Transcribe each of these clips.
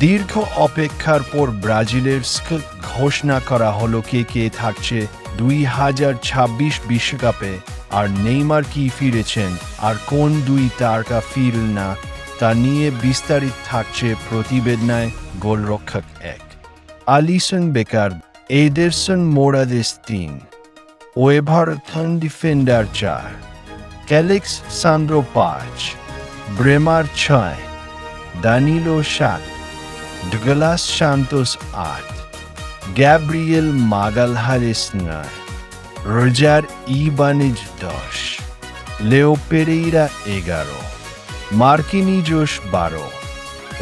দীর্ঘ অপেক্ষার পর ব্রাজিলের স্কোর ঘোষণা করা হলো কে থাকছে 2026 বিশ্বকাপে, আর নেইমার কি ফিরেছেন আর কোন দুই তারকা ফিরল না তা নিয়ে বিস্তারিত থাকছে প্রতিবেদনায়। গোলরক্ষক 1, Alisson Becker, Ederson Moraes 3, Weverton defender 4, Alex Sandro 5, Bremer 6, Danilo 7, Douglas Santos 8, Gabriel Magalhaes 9, Roger Ibanez 10, Leo Pereira 11, Marquinhos 12,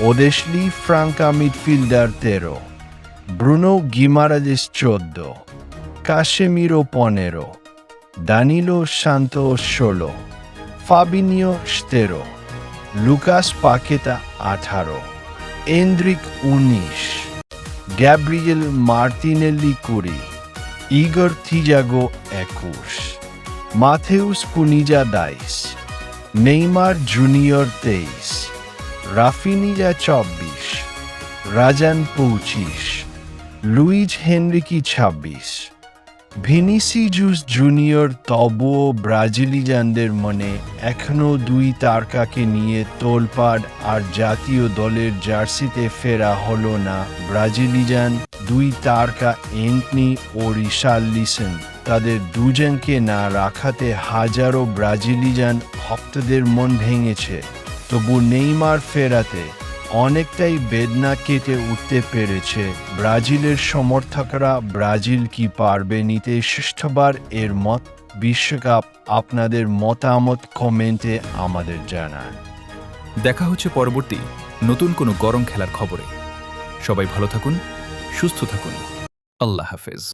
Wesley Franca midfielder 13, Bruno Guimaraes 14, Casemiro 15, Danilo Santos 16, Fabinho 17, Lucas Paqueta 18, Endrick 19, Gabriel Martinelli 20, Igor Thiago 21, Matheus Cunha 22, Neymar Junior 23, Raphinha 24, রাজান 25, Luiz Henrique 26, ভিনিসিজুস junior. তবুও ব্রাজিলিয়ানদের মনে এখনও দুই তারকাকে নিয়ে তোলপাড়, আর জাতীয় দলের জার্সিতে ফেরা হলো না ব্রাজিলিয়ান দুই তারকা অ্যান্টনি ও রিশার্লিসন। তাদের দুজনকে না রাখাতে হাজারো ব্রাজিলিয়ান ভক্তদের মন ভেঙেছে। তবু নেইমার ফেরাতে অনেকটাই বেদনা কেটে উঠতে পেরেছে ব্রাজিলের সমর্থকরা। ব্রাজিল কি পারবে নিতে ষষ্ঠবার এর মত বিশ্বকাপ? আপনাদের মতামত কমেন্টে আমাদের জানান। দেখা হচ্ছে পরবর্তী নতুন কোনো গরম খেলার খবরে। সবাই ভালো থাকুন, সুস্থ থাকুন। আল্লাহ হাফেজ।